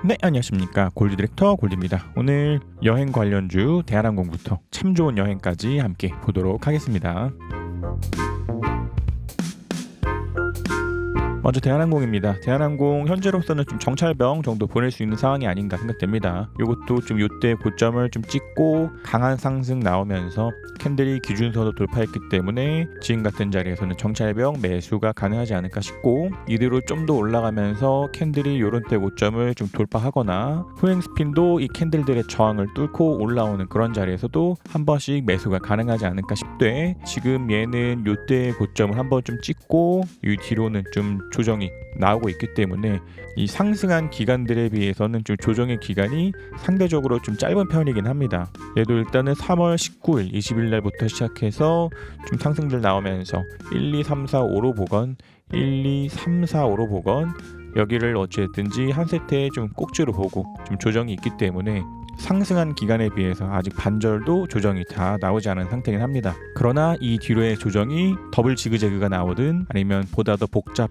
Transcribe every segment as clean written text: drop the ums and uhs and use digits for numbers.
네, 안녕하십니까. 골드 디렉터 골드입니다. 오늘 여행 관련주 대한항공부터 참 좋은 여행까지 함께 보도록 하겠습니다. 먼저 대한항공입니다. 대한항공 현재로서는 좀 정찰병 정도 보낼 수 있는 상황이 아닌가 생각됩니다. 이것도 좀 이때 고점을 좀 찍고 강한 상승 나오면서 캔들이 기준선도 돌파했기 때문에 지금 같은 자리에서는 정찰병 매수가 가능하지 않을까 싶고, 이대로 좀 더 올라가면서 캔들이 요런 때 고점을 좀 돌파하거나 후행 스핀도 이 캔들들의 저항을 뚫고 올라오는 그런 자리에서도 한 번씩 매수가 가능하지 않을까 싶되, 지금 얘는 요때 고점을 한번 좀 찍고 이 뒤로는 좀 조정이 나오고 있기 때문에 이 상승한 기간들에 비해서는 좀 조정의 기간이 상대적으로 좀 짧은 편이긴 합니다. 얘도 일단은 3월 19일, 20일 날부터 시작해서 좀 상승들 나오면서 1, 2, 3, 4, 5로 보건 1, 2, 3, 4, 5로 보건 여기를 어찌됐든지 한 세트에 좀 꼭지로 보고 좀 조정이 있기 때문에 상승한 기간에 비해서 아직 반절도 조정이 다 나오지 않은 상태긴 합니다. 그러나 이 뒤로의 조정이 더블 지그재그가 나오든 아니면 보다 더 복잡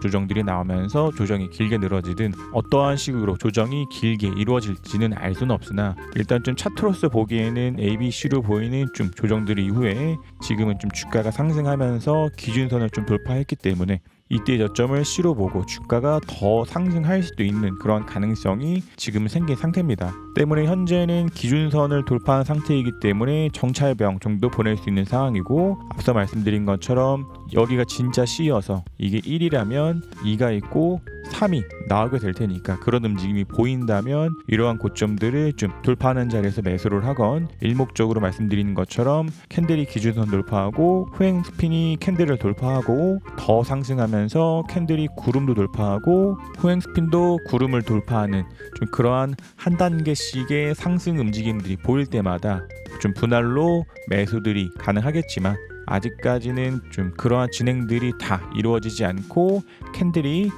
조정들이 나오면서 조정이 길게 늘어지든 어떠한 식으로 조정이 길게 이루어질지는 알 수는 없으나, 일단 좀 차트로서 보기에는 ABC로 보이는 좀 조정들 이후에 지금은 좀 주가가 상승하면서 기준선을 좀 돌파했기 때문에 이때 저점을 C로 보고 주가가 더 상승할 수도 있는 그런 가능성이 지금 생긴 상태입니다. 때문에 현재는 기준선을 돌파한 상태이기 때문에 정찰병 정도 보낼 수 있는 상황이고, 앞서 말씀드린 것처럼 여기가 진짜 C여서 이게 1이라면 2가 있고 3이 나오게 될 테니까, 그런 움직임이 보인다면 이러한 고점들을 좀 돌파하는 자리에서 매수를 하건, 일목적으로 말씀드리는 것처럼 캔들이 기준선 돌파하고 후행 스핀이 캔들을 돌파하고 더 상승하면서 캔들이 구름도 돌파하고 후행 스핀도 구름을 돌파하는 좀 그러한 한 단계씩의 상승 움직임들이 보일 때마다 좀 분할로 매수들이 가능하겠지만, 아직까지는 좀 그러한 진행들이 다 이루어지지 않고 캔들이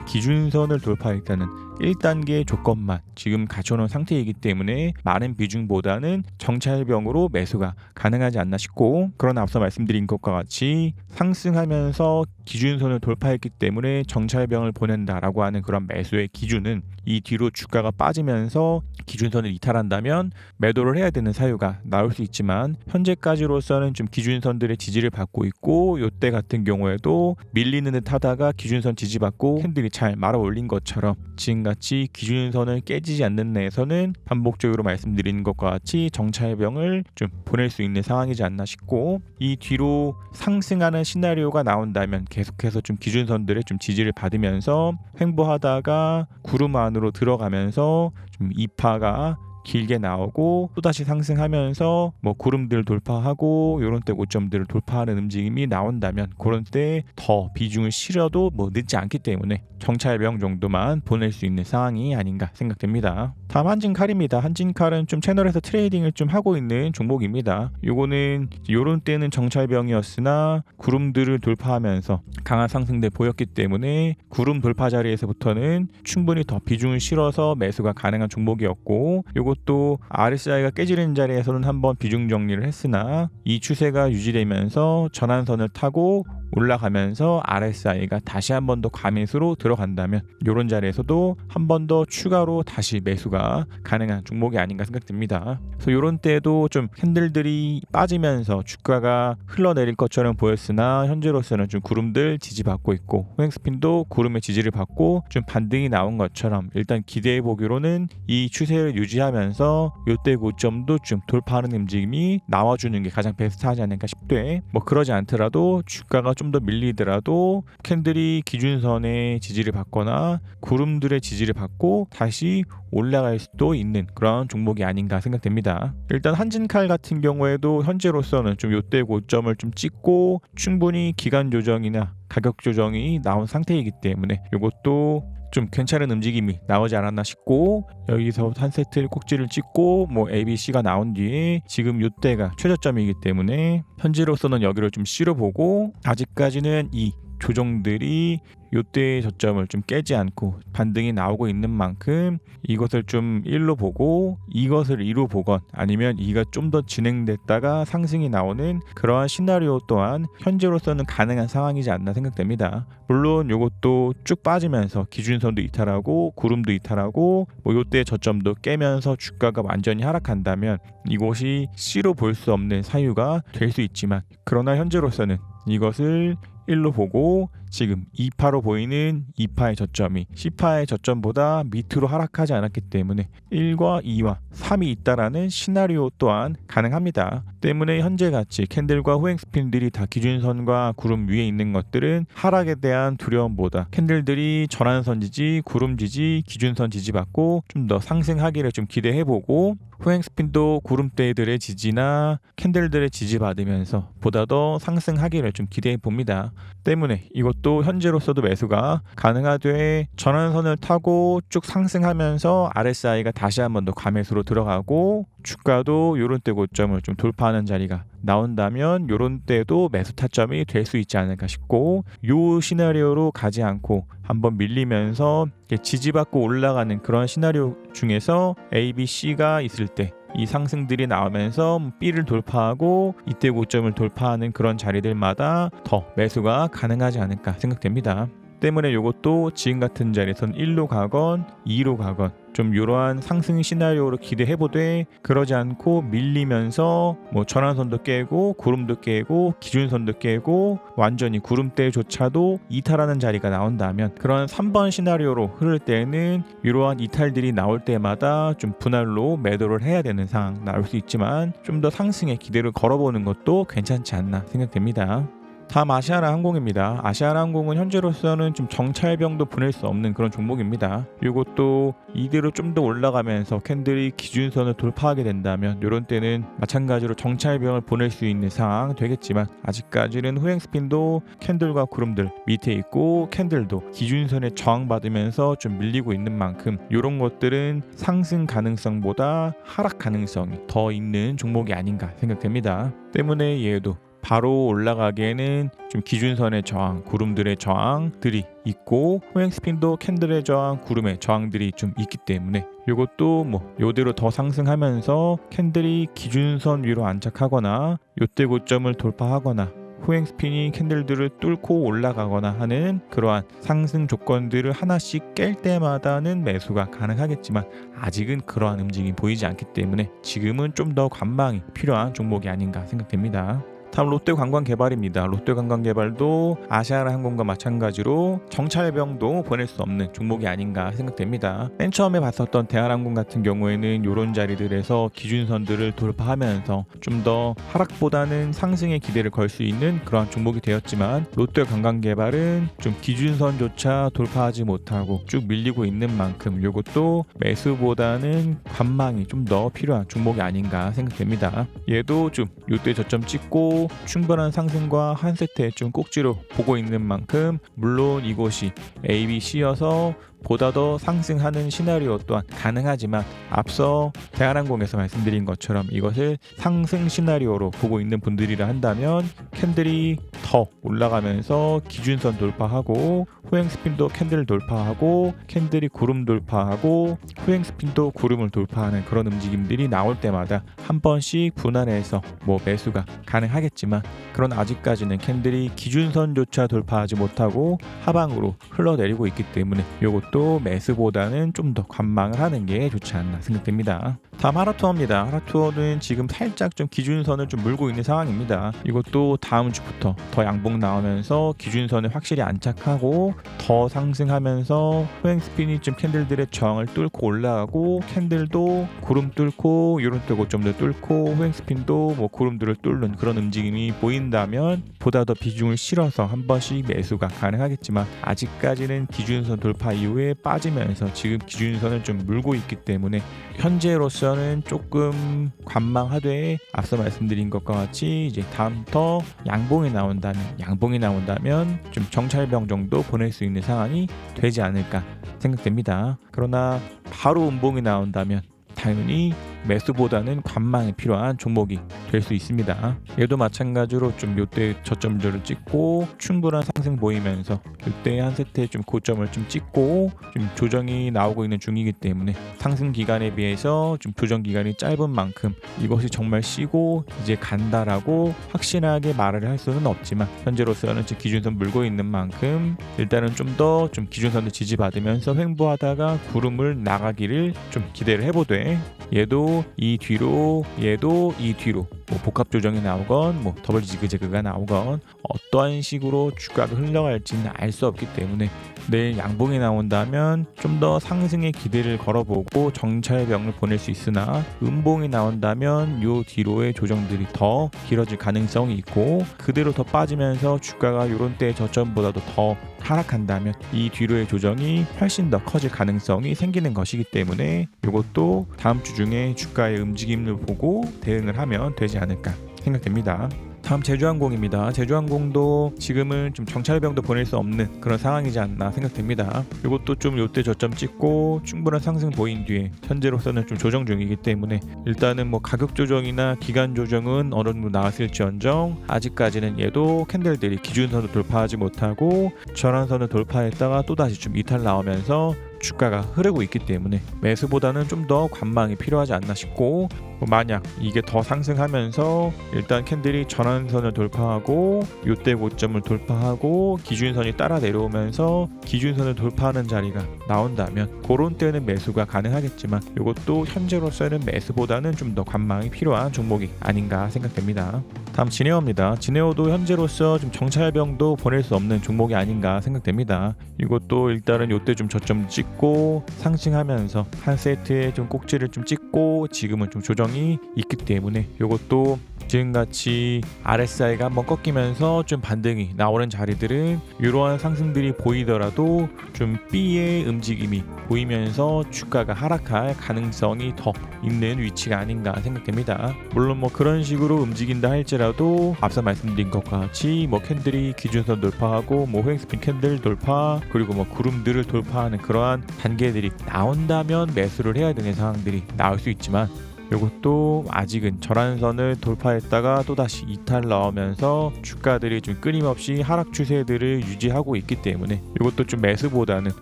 기준선을 돌파했다는 1단계 조건만 지금 갖춰놓은 상태이기 때문에 많은 비중보다는 정찰병으로 매수가 가능하지 않나 싶고, 그러나 앞서 말씀드린 것과 같이 상승하면서 기준선을 돌파했기 때문에 정찰병을 보낸다라고 하는 그런 매수의 기준은 이 뒤로 주가가 빠지면서 기준선을 이탈한다면 매도를 해야 되는 사유가 나올 수 있지만, 현재까지로서는 좀 기준선들의 지지를 받고 있고, 이때 같은 경우에도 밀리는 듯 하다가 기준선 지지받고 캔들이 잘 말아 올린 것처럼 지금같이 기준선을 깨지지 않는 내에서는 반복적으로 말씀드리는 것과 같이 정찰병을 좀 보낼 수 있는 상황이지 않나 싶고, 이 뒤로 상승하는 시나리오가 나온다면 계속해서 좀 기준선들의 좀 지지를 받으면서 횡보하다가 구름 안으로 들어가면서 좀 이파가 길게 나오고 또다시 상승하면서 뭐 구름들 돌파하고 요런 때 고점들을 돌파하는 움직임이 나온다면, 그런 때 더 비중을 실어도 뭐 늦지 않기 때문에 정찰병 정도만 보낼 수 있는 상황이 아닌가 생각됩니다. 다음 한진칼입니다. 한진칼은 좀 채널에서 트레이딩을 좀 하고 있는 종목입니다. 요거는 요런 때는 정찰병이었으나 구름들을 돌파하면서 강한 상승들 보였기 때문에 구름 돌파 자리에서부터는 충분히 더 비중을 실어서 매수가 가능한 종목이었고, 요것도 RSI가 깨지는 자리에서는 한번 비중 정리를 했으나 이 추세가 유지되면서 전환선을 타고 올라가면서 RSI가 다시 한 번 더 감매수로 들어간다면 이런 자리에서도 한 번 더 추가로 다시 매수가 가능한 종목이 아닌가 생각됩니다. 그래서 이런 때도 좀 캔들들이 빠지면서 주가가 흘러내릴 것처럼 보였으나 현재로서는 좀 구름들 지지받고 있고 후행스핀도 구름의 지지를 받고 좀 반등이 나온 것처럼, 일단 기대해 보기로는 이 추세를 유지하면서 이때 고점도 좀 돌파하는 움직임이 나와주는 게 가장 베스트하지 않을까 싶되, 뭐 그러지 않더라도 주가가 좀 더 밀리더라도 캔들이 기준선의 지지를 받거나 구름들의 지지를 받고 다시 올라갈 수도 있는 그런 종목이 아닌가 생각됩니다. 일단 한진칼 같은 경우에도 현재로서는 좀 이때 고점을 좀 찍고 충분히 기간 조정이나 가격 조정이 나온 상태이기 때문에 이것도 좀 괜찮은 움직임이 나오지 않았나 싶고, 여기서 한 세트 꼭지를 찍고 뭐 ABC가 나온 뒤에 지금 이때가 최저점이기 때문에 현재로서는 여기를 좀 실어보고, 아직까지는 이 조정들이 요때의 저점을 좀 깨지 않고 반등이 나오고 있는 만큼 이것을 좀 1로 보고 이것을 2로 보건 아니면 이가 좀 더 진행됐다가 상승이 나오는 그러한 시나리오 또한 현재로서는 가능한 상황이지 않나 생각됩니다. 물론 이것도 쭉 빠지면서 기준선도 이탈하고 구름도 이탈하고 요때 저점도 깨면서 주가가 완전히 하락한다면 이곳이 C로 볼 수 없는 사유가 될 수 있지만, 그러나 현재로서는 이것을 1로 보고 지금 2파로 보이는 2파의 저점이 C파의 저점보다 밑으로 하락하지 않았기 때문에 1과 2와 3이 있다라는 시나리오 또한 가능합니다. 때문에 현재 같이 캔들과 후행 스핀들이 다 기준선과 구름 위에 있는 것들은 하락에 대한 두려움보다 캔들들이 전환선 지지, 구름 지지, 기준선 지지받고 좀 더 상승하기를 좀 기대해보고, 후행 스핀도 구름대들의 지지나 캔들들의 지지받으면서 보다 더 상승하기를 좀 기대해 봅니다. 때문에 이것도 현재로서도 매수가 가능하되 전환선을 타고 쭉 상승하면서 RSI가 다시 한번 더 과매수로 들어가고 주가도 요런 때 고점을 좀 돌파하는 자리가 나온다면 요런 때도 매수 타점이 될 수 있지 않을까 싶고, 요 시나리오로 가지 않고 한번 밀리면서 지지받고 올라가는 그런 시나리오 중에서 A, B, C가 있을 때 이 상승들이 나오면서 B를 돌파하고 이때 고점을 돌파하는 그런 자리들마다 더 매수가 가능하지 않을까 생각됩니다. 때문에 이것도 지금 같은 자리에선 1로 가건 2로 가건 좀 이러한 상승 시나리오로 기대해보되, 그러지 않고 밀리면서 전환선도 깨고 구름도 깨고 기준선도 깨고 완전히 구름대조차도 이탈하는 자리가 나온다면, 그런 3번 시나리오로 흐를 때는 이러한 이탈들이 나올 때마다 좀 분할로 매도를 해야 되는 상황 나올 수 있지만 좀 더 상승의 기대를 걸어보는 것도 괜찮지 않나 생각됩니다. 다음 아시아나항공입니다. 아시아나항공은 현재로서는 좀 정찰병도 보낼 수 없는 그런 종목입니다. 이것도 이대로 좀 더 올라가면서 캔들이 기준선을 돌파하게 된다면 이런 때는 마찬가지로 정찰병을 보낼 수 있는 상황 되겠지만, 아직까지는 후행 스핀도 캔들과 구름들 밑에 있고 캔들도 기준선에 저항받으면서 좀 밀리고 있는 만큼 이런 것들은 상승 가능성보다 하락 가능성이 더 있는 종목이 아닌가 생각됩니다. 때문에 얘도 바로 올라가기에는 좀 기준선의 저항, 구름들의 저항들이 있고 후행 스핀도 캔들의 저항, 구름의 저항들이 좀 있기 때문에 이것도 요대로 더 상승하면서 캔들이 기준선 위로 안착하거나 요때 고점을 돌파하거나 후행 스핀이 캔들들을 뚫고 올라가거나 하는 그러한 상승 조건들을 하나씩 깰 때마다는 매수가 가능하겠지만, 아직은 그러한 움직임이 보이지 않기 때문에 지금은 좀 더 관망이 필요한 종목이 아닌가 생각됩니다. 다음 롯데관광개발입니다. 롯데관광개발도 아시아나항공과 마찬가지로 정찰병도 보낼 수 없는 종목이 아닌가 생각됩니다. 맨 처음에 봤었던 대한항공 같은 경우에는 이런 자리들에서 기준선들을 돌파하면서 좀 더 하락보다는 상승의 기대를 걸 수 있는 그러한 종목이 되었지만, 롯데관광개발은 좀 기준선조차 돌파하지 못하고 쭉 밀리고 있는 만큼 이것도 매수보다는 관망이 좀 더 필요한 종목이 아닌가 생각됩니다. 얘도 좀 이때 저점 찍고 충분한 상승과 한 세트에 좀 꼭지로 보고 있는 만큼, 물론 이곳이 A, B, C여서 보다 더 상승하는 시나리오 또한 가능하지만, 앞서 대한항공에서 말씀드린 것처럼 이것을 상승 시나리오로 보고 있는 분들이라 한다면 캔들이 더 올라가면서 기준선 돌파하고 후행 스핀도 캔들 돌파하고 캔들이 구름 돌파하고 후행 스핀도 구름을 돌파하는 그런 움직임들이 나올 때마다 한 번씩 분할해서 매수가 가능하겠지만, 그런 아직까지는 캔들이 기준선조차 돌파하지 못하고 하방으로 흘러내리고 있기 때문에 이것도 매수보다는 좀 더 관망을 하는 게 좋지 않나 생각됩니다. 다음 하나투어입니다. 하나투어는 지금 살짝 좀 기준선을 좀 물고 있는 상황입니다. 이것도 다음 주부터 더 양봉 나오면서 기준선을 확실히 안착하고 더 상승하면서 후행 스핀이 좀 캔들들의 저항을 뚫고 올라가고 캔들도 구름 뚫고 이런 때 고점들 뚫고 후행 스핀도 구름들을 뚫는 그런 움직임이 보인다면 보다 더 비중을 실어서 한 번씩 매수가 가능하겠지만, 아직까지는 기준선 돌파 이후에 빠지면서 지금 기준선을 좀 물고 있기 때문에 현재로서는 조금 관망하되, 앞서 말씀드린 것과 같이 이제 다음부터 양봉이 나온다면 좀 정찰병 정도 보낼 수 있는 상황이 되지 않을까 생각됩니다. 그러나 바로 음봉이 나온다면 당연히 매수보다는 관망이 필요한 종목이 될 수 있습니다. 얘도 마찬가지로 좀 요때 저점들을 찍고 충분한 상승 보이면서 요때 한 세트에 좀 고점을 좀 찍고 좀 조정이 나오고 있는 중이기 때문에 상승 기간에 비해서 좀 조정 기간이 짧은 만큼 이것이 정말 쉬고 이제 간다라고 확신하게 말을 할 수는 없지만 현재로서는 지금 기준선 물고 있는 만큼 일단은 좀 더 좀 기준선을 지지받으면서 횡보하다가 구름을 나가기를 좀 기대를 해보되 얘도 이 뒤로 얘도 이 뒤로 뭐 복합 조정이 나오건 뭐 더블 지그재그가 나오건 어떠한 식으로 주가가 흘러갈지는 알 수 없기 때문에 내일 양봉이 나온다면 좀 더 상승의 기대를 걸어보고 정찰병을 보낼 수 있으나 음봉이 나온다면 요 뒤로의 조정들이 더 길어질 가능성이 있고 그대로 더 빠지면서 주가가 요런 때 저점보다도 더 하락한다면 이 뒤로의 조정이 훨씬 더 커질 가능성이 생기는 것이기 때문에 이것도 다음 주 중에 주가의 움직임을 보고 대응을 하면 되지 않을까 생각됩니다. 다음 제주항공입니다. 제주항공도 지금은 좀 정찰병도 보낼 수 없는 그런 상황이지 않나 생각됩니다. 이것도 좀 요때 저점 찍고 충분한 상승 보인 뒤에 현재로서는 좀 조정 중이기 때문에 일단은 뭐 가격 조정이나 기간 조정은 어느 정도 나왔을지언정 아직까지는 얘도 캔들들이 기준선을 돌파하지 못하고 전환선을 돌파했다가 또다시 좀 이탈 나오면서 주가가 흐르고 있기 때문에 매수보다는 좀 더 관망이 필요하지 않나 싶고 만약 이게 더 상승하면서 일단 캔들이 전환선을 돌파하고 요때 고점을 돌파하고 기준선이 따라 내려오면서 기준선을 돌파하는 자리가 나온다면 그런 때는 매수가 가능하겠지만 이것도 현재로서는 매수보다는 좀 더 관망이 필요한 종목이 아닌가 생각됩니다. 다음 진에어입니다. 진에어도 현재로서 좀 정찰병도 보낼 수 없는 종목이 아닌가 생각됩니다. 이것도 일단은 요때 좀 저점 찍고 상승하면서 한 세트에 좀 꼭지를 좀 찍고 지금은 좀 조정이 있기 때문에 이것도 지금같이 RSI가 한번 꺾이면서 좀 반등이 나오는 자리들은 이러한 상승들이 보이더라도 좀 B의 움직임이 보이면서 주가가 하락할 가능성이 더 있는 위치가 아닌가 생각됩니다. 물론 뭐 그런 식으로 움직인다 할지라도 앞서 말씀드린 것과 같이 뭐 캔들이 기준선 돌파하고 뭐 호행스핀 캔들 돌파 그리고 뭐 구름들을 돌파하는 그러한 단계들이 나온다면 매수를 해야 되는 상황들이 나올 수 있지만 이것도 아직은 전환선을 돌파했다가 또다시 이탈 나오면서 주가들이 좀 끊임없이 하락 추세들을 유지하고 있기 때문에 이것도 좀 매수보다는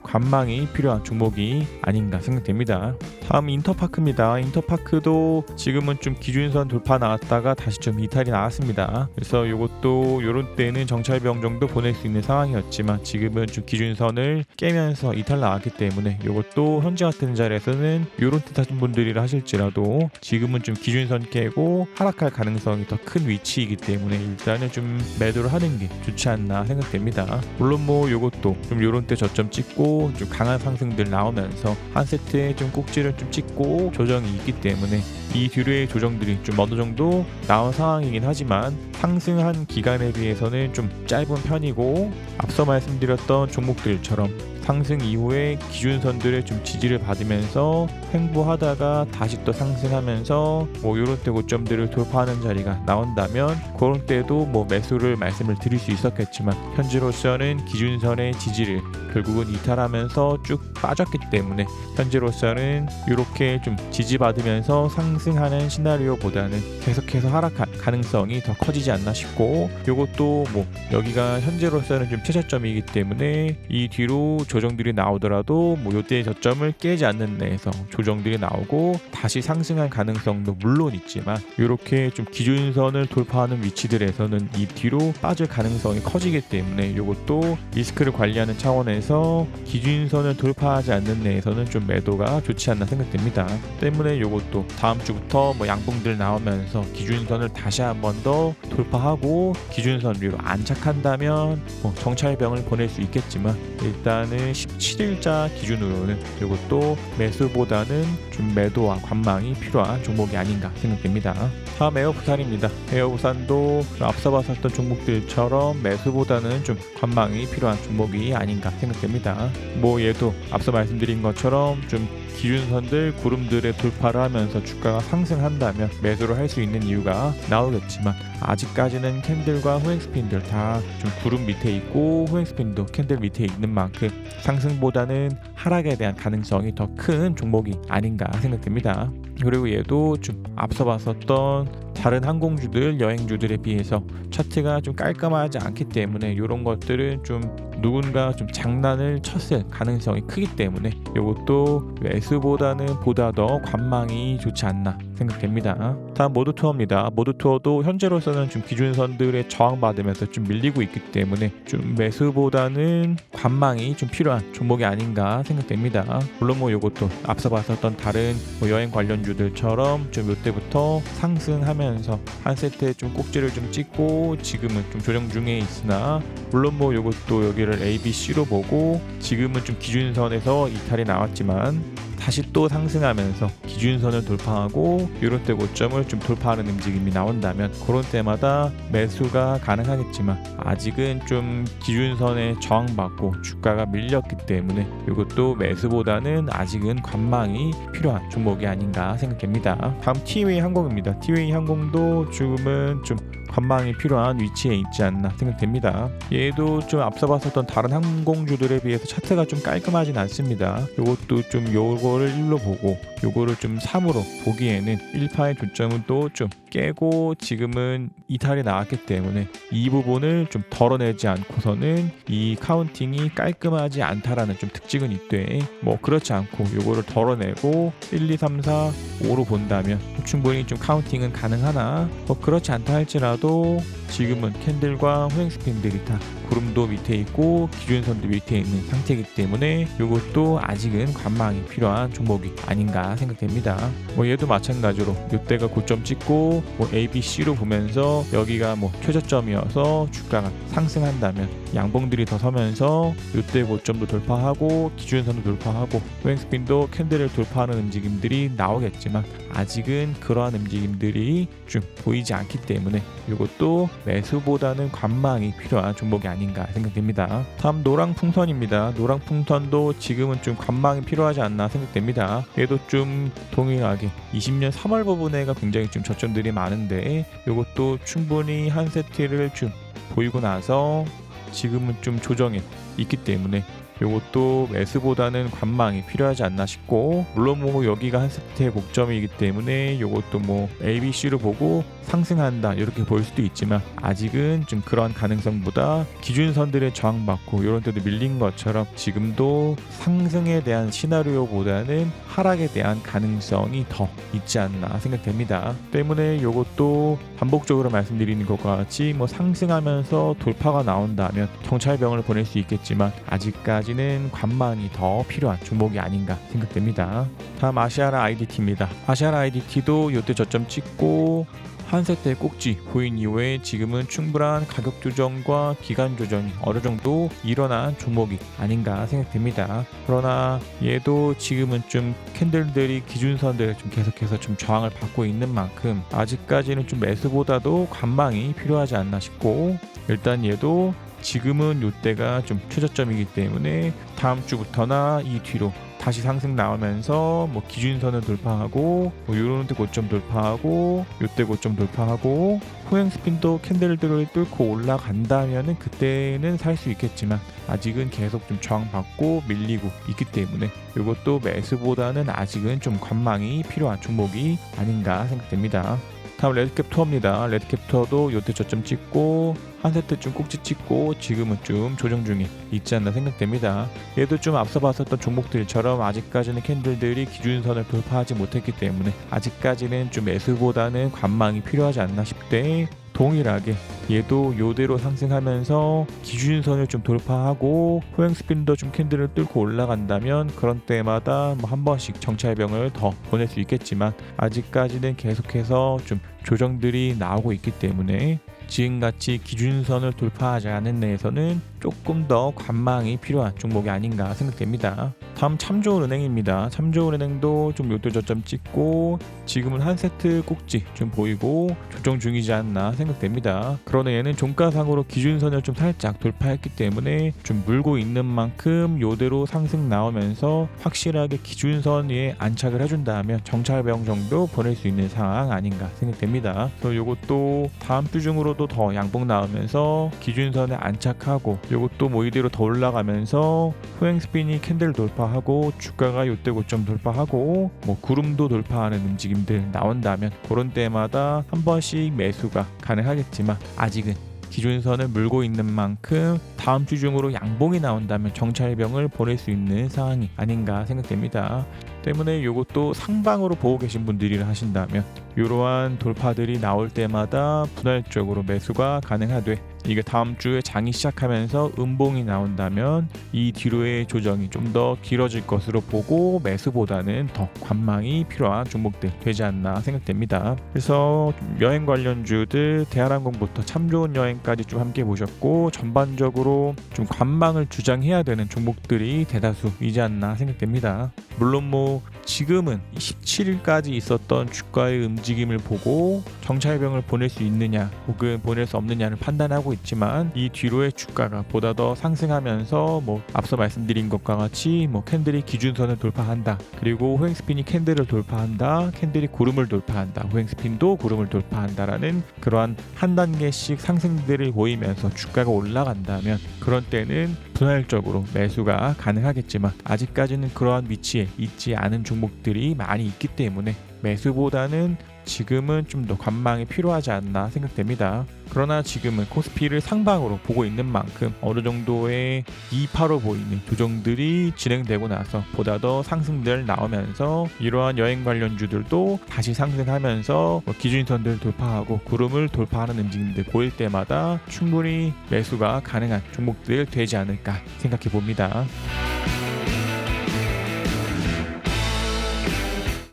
관망이 필요한 종목이 아닌가 생각됩니다. 다음 인터파크입니다. 인터파크도 지금은 좀 기준선 돌파 나왔다가 다시 좀 이탈이 나왔습니다. 그래서 이것도 이런 때는 정찰병 정도 보낼 수 있는 상황이었지만 지금은 좀 기준선을 깨면서 이탈 나왔기 때문에 이것도 현재 같은 자리에서는 이런 뜻 하신 분들이라 하실지라도 지금은 좀 기준선 깨고 하락할 가능성이 더 큰 위치이기 때문에 일단은 좀 매도를 하는 게 좋지 않나 생각됩니다. 물론 뭐 요것도 좀 요런 때 저점 찍고 좀 강한 상승들 나오면서 한 세트에 좀 꼭지를 좀 찍고 조정이 있기 때문에 이 뒤로의 조정들이 좀 어느 정도 나온 상황이긴 하지만 상승한 기간에 비해서는 좀 짧은 편이고 앞서 말씀드렸던 종목들처럼 상승 이후에 기준선들의 좀 지지를 받으면서 횡보하다가 다시 또 상승하면서 뭐 요런 때 고점들을 돌파하는 자리가 나온다면 그런 때도 뭐 매수를 말씀을 드릴 수 있었겠지만 현재로서는 기준선의 지지를 결국은 이탈하면서 쭉 빠졌기 때문에 현재로서는 이렇게 좀 지지받으면서 상승하는 시나리오보다는 계속해서 하락할 가능성이 더 커지지 않나 싶고 이것도 뭐 여기가 현재로서는 좀 최저점이기 때문에 이 뒤로 조정들이 나오더라도 뭐 요때 저점을 깨지 않는 데에서 조정들이 나오고 다시 상승할 가능성도 물론 있지만 이렇게 좀 기준선을 돌파하는 위치들에서는 이 뒤로 빠질 가능성이 커지기 때문에 이것도 리스크를 관리하는 차원에서 기준선을 돌파하지 않는 데에서는 좀 매도가 좋지 않나 생각됩니다. 때문에 이것도 다음 주부터 뭐 양봉들 나오면서 기준선을 다시 한 번 더 돌파하고 기준선 위로 안착한다면 뭐 정찰병을 보낼 수 있겠지만 일단은 17일자 기준으로는 이것도 매수보다는 좀 매도와 관망이 필요한 종목이 아닌가 생각됩니다. 다음 에어부산입니다. 에어부산도 앞서 봤었던 종목들처럼 매수보다는 좀 관망이 필요한 종목이 아닌가 생각됩니다. 뭐 얘도 앞서 말씀드린 것처럼 좀 기준선들 구름들의 돌파를 하면서 주가가 상승한다면 매도를 할 수 있는 이유가 나오겠지만 아직까지는 캔들과 호행스핀들 다 좀 구름 밑에 있고 호행스핀도 캔들 밑에 있는 만큼 상승보다는 하락에 대한 가능성이 더 큰 종목이 아닌가 생각됩니다. 그리고 얘도 좀 앞서 봤었던 다른 항공주들, 여행주들에 비해서 차트가 좀 깔끔하지 않기 때문에 이런 것들은 좀 누군가 좀 장난을 쳤을 가능성이 크기 때문에 이것도 매수보다는 보다 더 관망이 좋지 않나 생각됩니다. 다음 모드투어입니다. 모드투어도 현재로서는 좀 기준선들에 저항받으면서 좀 밀리고 있기 때문에 좀 매수보다는 관망이 좀 필요한 종목이 아닌가 생각됩니다. 물론 뭐 이것도 앞서 봤었던 다른 뭐 여행 관련주들처럼 좀 이때부터 상승하면서 한 세트에 좀 꼭지를 좀 찍고 지금은 좀 조정 중에 있으나 물론 뭐 이것도 여기를 A, B, C로 보고 지금은 좀 기준선에서 이탈이 나왔지만 다시 또 상승하면서 기준선을 돌파하고 이런 때 고점을 좀 돌파하는 움직임이 나온다면 그런 때마다 매수가 가능하겠지만 아직은 좀 기준선에 저항받고 주가가 밀렸기 때문에 이것도 매수보다는 아직은 관망이 필요한 종목이 아닌가 생각됩니다. 다음 티웨이 항공입니다. 티웨이 항공도 지금은 좀 관망이 필요한 위치에 있지 않나 생각됩니다. 얘도 좀 앞서 봤었던 다른 항공주들에 비해서 차트가 좀 깔끔하진 않습니다. 요것도 좀 요거를 1로 보고 요거를 좀 3으로 보기에는 1파의 조점은 또 좀 깨고 지금은 이탈이 나왔기 때문에 이 부분을 좀 덜어내지 않고서는 이 카운팅이 깔끔하지 않다라는 좀 특징은 있되 뭐 그렇지 않고 요거를 덜어내고 1, 2, 3, 4, 5로 본다면 충분히 좀 카운팅은 가능하나 뭐 그렇지 않다 할지라도 지금은 캔들과 호행 스핀들이 다 구름도 밑에 있고 기준선도 밑에 있는 상태이기 때문에 이것도 아직은 관망이 필요한 종목이 아닌가 생각됩니다. 뭐 얘도 마찬가지로 이때가 고점 찍고 뭐 A, B, C로 보면서 여기가 뭐 최저점이어서 주가가 상승한다면 양봉들이 더 서면서 이때 고점도 돌파하고 기준선도 돌파하고 호행 스핀도 캔들을 돌파하는 움직임들이 나오겠지만 아직은 그러한 움직임들이 좀 보이지 않기 때문에 이것도 매수보다는 관망이 필요한 종목이 아닌가 생각됩니다. 다음 노랑풍선입니다. 노랑풍선도 지금은 좀 관망이 필요하지 않나 생각됩니다. 얘도 좀 동일하게 20년 3월 부분에가 굉장히 좀 저점들이 많은데 이것도 충분히 한 세트를 좀 보이고 나서 지금은 좀 조정에 있기 때문에 이것도 매수보다는 관망이 필요하지 않나 싶고 물론 뭐 여기가 한 세트의 목점이기 때문에 이것도 뭐 A, B, C로 보고 상승한다 이렇게 보일 수도 있지만 아직은 좀 그런 가능성보다 기준선들의 저항받고 이런 때도 밀린 것처럼 지금도 상승에 대한 시나리오보다는 하락에 대한 가능성이 더 있지 않나 생각됩니다. 때문에 이것도 반복적으로 말씀드리는 것과 같이 뭐 상승하면서 돌파가 나온다면 경찰병을 보낼 수 있겠지만 아직까지는 관망이 더 필요한 종목이 아닌가 생각됩니다. 다음 아시아나 IDT입니다. 아시아나 IDT도 이때 저점 찍고 한 세트의 꼭지 보인 이후에 지금은 충분한 가격 조정과 기간 조정이 어느 정도 일어난 종목이 아닌가 생각됩니다. 그러나 얘도 지금은 좀 캔들들이 기준선들을 좀 계속해서 좀 저항을 받고 있는 만큼 아직까지는 좀 매수보다도 관망이 필요하지 않나 싶고 일단 얘도 지금은 이때가 좀 최저점이기 때문에 다음 주부터나 이 뒤로 다시 상승 나오면서 뭐 기준선을 돌파하고 뭐 요런 때 고점 돌파하고 요때 고점 돌파하고 호행 스핀도 캔들들을 뚫고 올라간다면은 그때는 살 수 있겠지만 아직은 계속 좀 저항받고 밀리고 있기 때문에 이것도 매수보다는 아직은 좀 관망이 필요한 종목이 아닌가 생각됩니다. 다음 레드캡 투어입니다. 레드캡 투어도 요때 저점 찍고 한 세트쯤 꼭지 찍고 지금은 좀 조정 중에 있지 않나 생각됩니다. 얘도 좀 앞서 봤었던 종목들처럼 아직까지는 캔들들이 기준선을 돌파하지 못했기 때문에 아직까지는 좀 매수보다는 관망이 필요하지 않나 싶대 동일하게 얘도 요대로 상승하면서 기준선을 좀 돌파하고 호행 스핀도 좀 캔들을 뚫고 올라간다면 그런 때마다 뭐 한 번씩 정찰병을 더 보낼 수 있겠지만 아직까지는 계속해서 좀 조정들이 나오고 있기 때문에 지금같이 기준선을 돌파하지 않은 내에서는 조금 더 관망이 필요한 종목이 아닌가 생각됩니다. 다음 참조은행입니다. 참조은행도 좀 요때 저점 찍고 지금은 한 세트 꼭지 좀 보이고 조정 중이지 않나 생각됩니다. 그러나 얘는 종가상으로 기준선을 좀 살짝 돌파했기 때문에 좀 물고 있는 만큼 요대로 상승 나오면서 확실하게 기준선 위에 안착을 해준다면 정찰병 정도 보낼 수 있는 상황 아닌가 생각됩니다. 그래서 요것도 다음 주 중으로도 더 양봉 나오면서 기준선에 안착하고 이것도 뭐 이대로 더 올라가면서 후행 스피니 캔들 돌파하고 주가가 이때 고점 돌파하고 뭐 구름도 돌파하는 움직임들 나온다면 그런 때마다 한 번씩 매수가 가능하겠지만 아직은 기준선을 물고 있는 만큼 다음 주 중으로 양봉이 나온다면 정찰병을 보낼 수 있는 상황이 아닌가 생각됩니다. 때문에 이것도 상방으로 보고 계신 분들이라 하신다면 이러한 돌파들이 나올 때마다 분할적으로 매수가 가능하되 이게 다음 주에 장이 시작하면서 음봉이 나온다면 이 뒤로의 조정이 좀 더 길어질 것으로 보고 매수보다는 더 관망이 필요한 종목들 되지 않나 생각됩니다. 그래서 여행 관련주들 대한항공부터 참 좋은 여행까지 좀 함께 보셨고 전반적으로 좀 관망을 주장해야 되는 종목들이 대다수이지 않나 생각됩니다. 물론 뭐 지금은 17일까지 있었던 주가의 움직임을 보고 정찰병을 보낼 수 있느냐 혹은 보낼 수 없느냐를 판단하고 있지만 이 뒤로의 주가가 보다 더 상승하면서 뭐 앞서 말씀드린 것과 같이 뭐 캔들이 기준선을 돌파한다, 그리고 후행스핀이 캔들을 돌파한다, 캔들이 구름을 돌파한다, 후행스핀도 구름을 돌파한다라는 그러한 한 단계씩 상승들을 보이면서 주가가 올라간다면 그런 때는 분할적으로 매수가 가능하겠지만 아직까지는 그러한 위치에 있지 않은 종목들이 많이 있기 때문에 매수보다는 지금은 좀 더 관망이 필요하지 않나 생각됩니다. 그러나 지금은 코스피를 상방으로 보고 있는 만큼 어느 정도의 이파로 보이는 조정들이 진행되고 나서 보다 더 상승들 나오면서 이러한 여행 관련주들도 다시 상승하면서 기준선들 돌파하고 구름을 돌파하는 움직임들 보일 때마다 충분히 매수가 가능한 종목들 되지 않을까 생각해 봅니다.